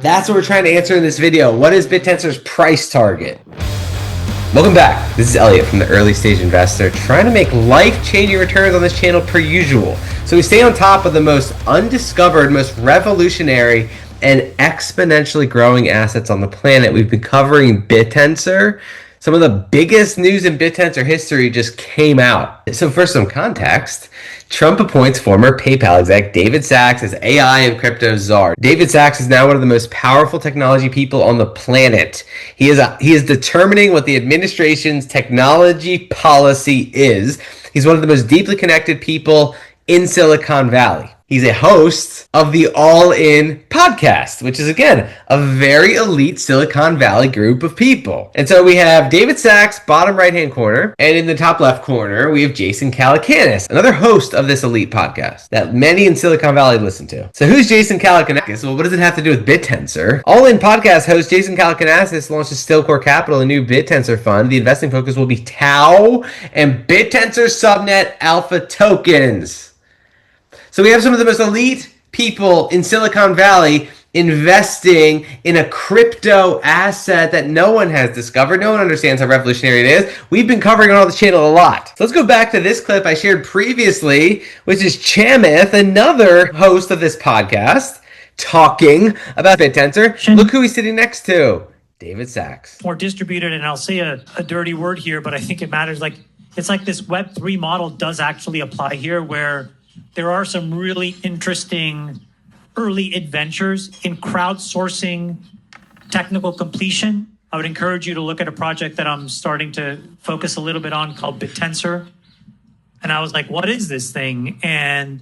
That's what we're trying to answer in this video. What is BITTENSOR'S price target? Welcome back. This is Elliot from the Early Stage Investor, trying to make life-changing returns on this channel per usual. So we stay on top of the most undiscovered, most revolutionary, and exponentially growing assets on the planet. We've been covering BITTENSOR. Some of the biggest news in BITTENSOR history just came out. So for some context, Trump appoints former PayPal exec David Sacks as AI and crypto czar. David Sacks is now one of the most powerful technology people on the planet. He is determining what the administration's technology policy is. He's one of the most deeply connected people in Silicon Valley. He's a host of the All In podcast, which is, again, a very elite Silicon Valley group of people. And so we have David Sacks, bottom right-hand corner, and in the top left corner, we have Jason Calacanis, another host of this elite podcast that many in Silicon Valley listen to. So who's Jason Calacanis? Well, what does it have to do with BITTENSOR? All In podcast host Jason Calacanis launches Stillcore Capital, a new BITTENSOR fund. The investing focus will be TAO and BITTENSOR subnet alpha tokens. So we have some of the most elite people in Silicon Valley investing in a crypto asset that no one has discovered. No one understands how revolutionary it is. We've been covering it on the channel a lot. So let's go back to this clip I shared previously, which is Chamath, another host of this podcast, talking about BITTENSOR. Look who he's sitting next to, David Sacks. More distributed, and I'll say a dirty word here, but I think it matters. It's like this Web3 model does actually apply here, where there are some really interesting early adventures in crowdsourcing technical completion. I would encourage you to look at a project that I'm starting to focus a little bit on called BITTENSOR. And I was like, what is this thing? And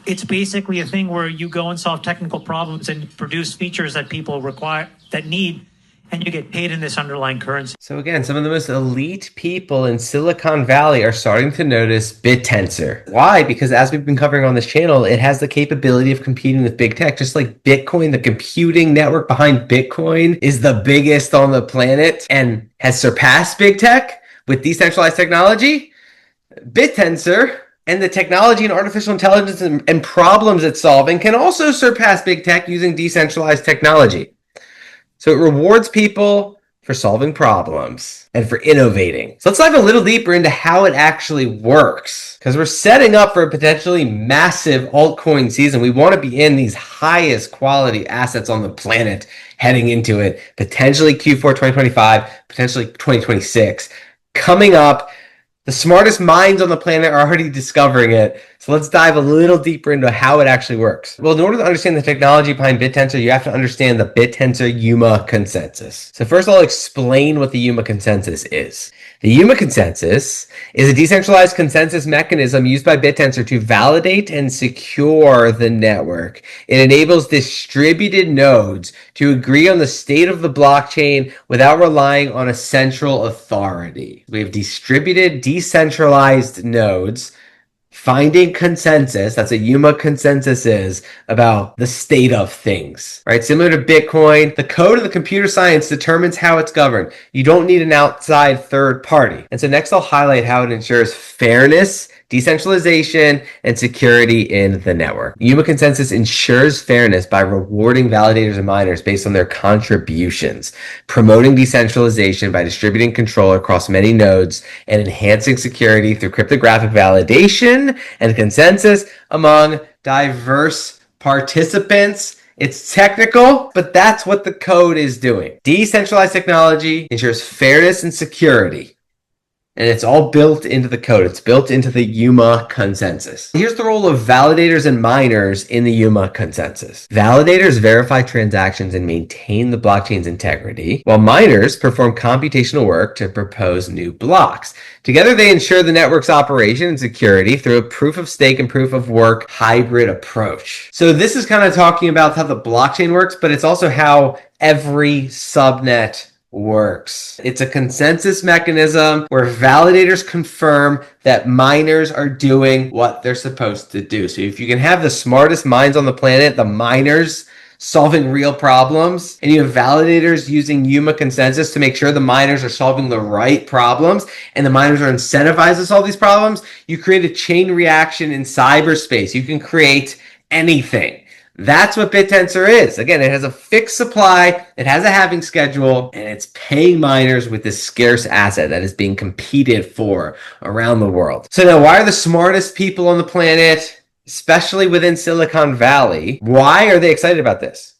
it's basically a thing where you go and solve technical problems and produce features that people require, that need, and you get paid in this underlying currency. So again, some of the most elite people in Silicon Valley are starting to notice BITTENSOR. Why? Because as we've been covering on this channel, it has the capability of competing with big tech. Just like Bitcoin, the computing network behind Bitcoin is the biggest on the planet and has surpassed big tech with decentralized technology. BITTENSOR and the technology and artificial intelligence and problems it's solving can also surpass big tech using decentralized technology. So it rewards people for solving problems and for innovating. So let's dive a little deeper into how it actually works, because we're setting up for a potentially massive altcoin season. We want to be in these highest quality assets on the planet heading into it, potentially Q4 2025, potentially 2026. Coming up, the smartest minds on the planet are already discovering it. So let's dive a little deeper into how it actually works. Well, in order to understand the technology behind BITTENSOR, you have to understand the BITTENSOR Yuma consensus. So first I'll explain what the Yuma consensus is. The Yuma consensus is a decentralized consensus mechanism used by BITTENSOR to validate and secure the network. It enables distributed nodes to agree on the state of the blockchain without relying on a central authority. We have distributed, decentralized nodes finding consensus. That's what Yuma consensus is about the state of things, right? Similar to Bitcoin, the code of the computer science determines how it's governed. You don't need an outside third party. And so next I'll highlight how it ensures fairness, decentralization, and security in the network. Yuma consensus ensures fairness by rewarding validators and miners based on their contributions, promoting decentralization by distributing control across many nodes, and enhancing security through cryptographic validation and consensus among diverse participants. It's technical, but that's what the code is doing. Decentralized technology ensures fairness and security. And it's all built into the code. It's built into the Yuma consensus. Here's the role of validators and miners in the Yuma consensus. Validators verify transactions and maintain the blockchain's integrity, while miners perform computational work to propose new blocks. Together, they ensure the network's operation and security through a proof of stake and proof of work hybrid approach. So this is kind of talking about how the blockchain works, but it's also how every subnet works. It's a consensus mechanism where validators confirm that miners are doing what they're supposed to do. So if you can have the smartest minds on the planet, the miners solving real problems, and you have validators using Yuma consensus to make sure the miners are solving the right problems, and the miners are incentivized to solve these problems, you create a chain reaction in cyberspace. You can create anything. That's what BitTensor is. Again, it has a fixed supply, it has a halving schedule, and it's paying miners with this scarce asset that is being competed for around the world. So now, why are the smartest people on the planet, especially within Silicon Valley, why are they excited about this?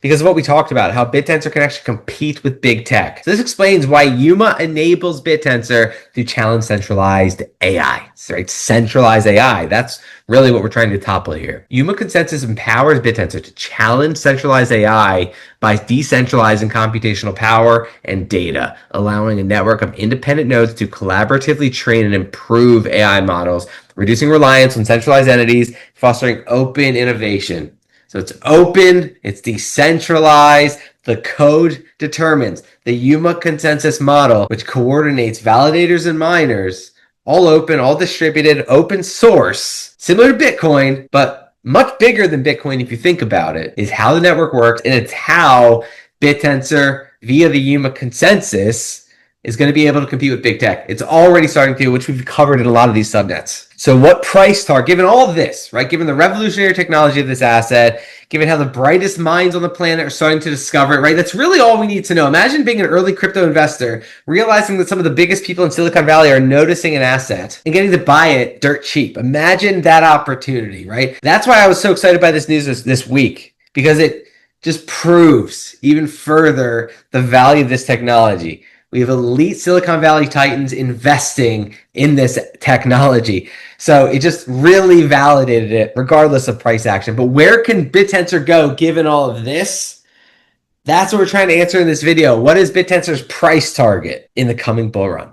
Because of what we talked about, how BitTensor can actually compete with big tech. So this explains why Yuma enables BitTensor to challenge centralized AI, right? Centralized AI. That's really what we're trying to topple here. Yuma consensus empowers BitTensor to challenge centralized AI by decentralizing computational power and data, allowing a network of independent nodes to collaboratively train and improve AI models, reducing reliance on centralized entities, fostering open innovation. So it's open, it's decentralized, the code determines. The Yuma consensus model, which coordinates validators and miners, all open, all distributed, open source, similar to Bitcoin, but much bigger than Bitcoin if you think about it, is how the network works, and it's how BitTensor, via the Yuma consensus, is going to be able to compete with big tech. It's already starting to, which we've covered in a lot of these subnets. So what price target, given all of this, right? Given the revolutionary technology of this asset, given how the brightest minds on the planet are starting to discover it, right? That's really all we need to know. Imagine being an early crypto investor, realizing that some of the biggest people in Silicon Valley are noticing an asset and getting to buy it dirt cheap. Imagine that opportunity, right? That's why I was so excited by this news this week, because it just proves even further the value of this technology. We have elite Silicon Valley titans investing in this technology. So it just really validated it, regardless of price action. But where can BitTensor go given all of this? That's what we're trying to answer in this video. What is BitTensor's price target in the coming bull run?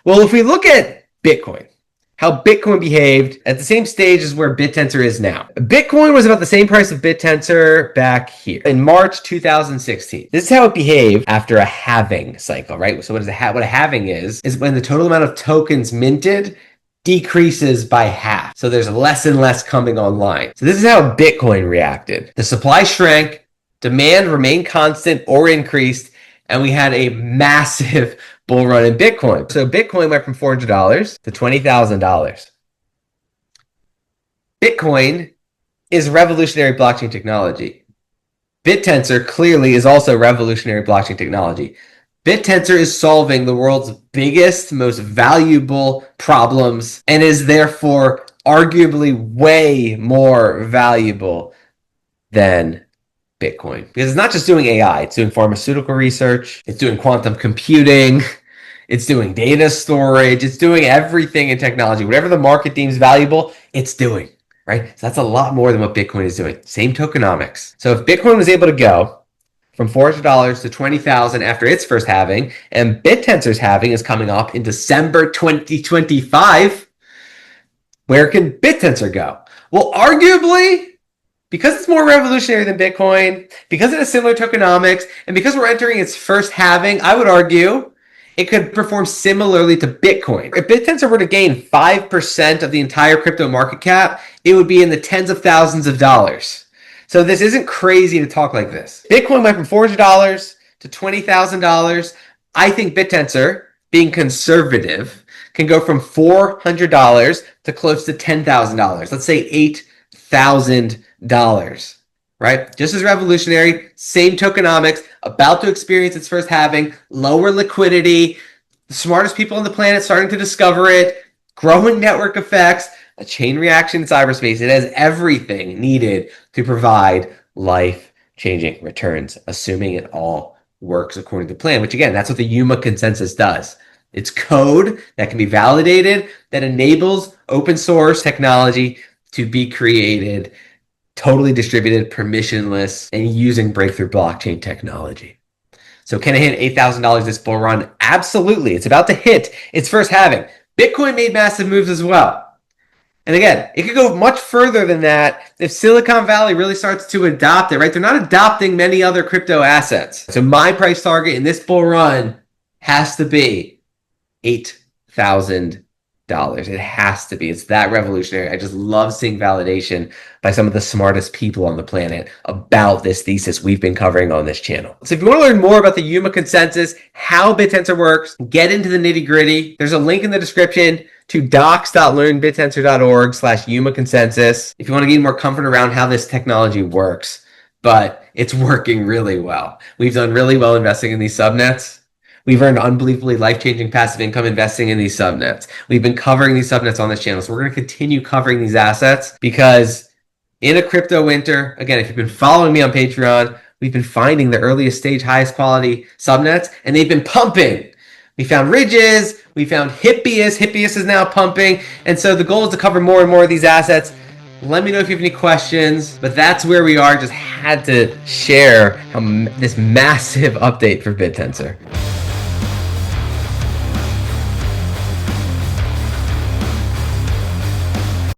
Well, if we look at Bitcoin, how Bitcoin behaved at the same stage as where BitTensor is now. Bitcoin was about the same price of BitTensor back here in March 2016. This is how it behaved after a halving cycle, right? So what a halving is when the total amount of tokens minted decreases by half. So there's less and less coming online. So this is how Bitcoin reacted. The supply shrank, demand remained constant or increased, and we had a massive bull run in Bitcoin. So Bitcoin went from $400 to $20,000. Bitcoin is revolutionary blockchain technology. BitTensor clearly is also revolutionary blockchain technology. BitTensor is solving the world's biggest, most valuable problems and is therefore arguably way more valuable than Bitcoin. Because it's not just doing AI, it's doing pharmaceutical research, it's doing quantum computing, it's doing data storage, it's doing everything in technology. Whatever the market deems valuable, it's doing, right? So that's a lot more than what Bitcoin is doing. Same tokenomics. So if Bitcoin was able to go from $400 to $20,000 after its first halving, and BitTensor's halving is coming up in December 2025, where can BitTensor go? Well, arguably, because it's more revolutionary than Bitcoin, because it has similar tokenomics, and because we're entering its first halving, I would argue it could perform similarly to Bitcoin. If BitTensor were to gain 5% of the entire crypto market cap, it would be in the tens of thousands of dollars. So this isn't crazy to talk like this. Bitcoin went from $400 to $20,000. I think BitTensor, being conservative, can go from $400 to close to $10,000. Let's say $8,000, right? Just as revolutionary, same tokenomics, about to experience its first halving, lower liquidity, the smartest people on the planet starting to discover it, growing network effects, a chain reaction in cyberspace. It has everything needed to provide life-changing returns, assuming it all works according to plan, which again, that's what the Yuma consensus does. It's code that can be validated that enables open source technology to be created, totally distributed, permissionless, and using breakthrough blockchain technology. So can it hit $8,000 this bull run? Absolutely. It's about to hit its first halving. Bitcoin made massive moves as well. And again, it could go much further than that if Silicon Valley really starts to adopt it, right? They're not adopting many other crypto assets. So my price target in this bull run has to be $8,000. It has to be. It's that revolutionary. I just love seeing validation by some of the smartest people on the planet about this thesis we've been covering on this channel. So if you want to learn more about the Yuma consensus, how BitTensor works, get into the nitty gritty, there's a link in the description to docs.learnbittensor.org/Yuma consensus if you want to gain more comfort around how this technology works. But it's working really well. We've done really well investing in these subnets. We've earned unbelievably life-changing passive income investing in these subnets. We've been covering these subnets on this channel, so we're going to continue covering these assets because in a crypto winter, again, if you've been following me on Patreon, we've been finding the earliest stage, highest quality subnets, and they've been pumping. We found Ridges, we found Hippias. Hippias is now pumping, and so the goal is to cover more and more of these assets. Let me know if you have any questions, but that's where we are. Just had to share this massive update for BitTensor.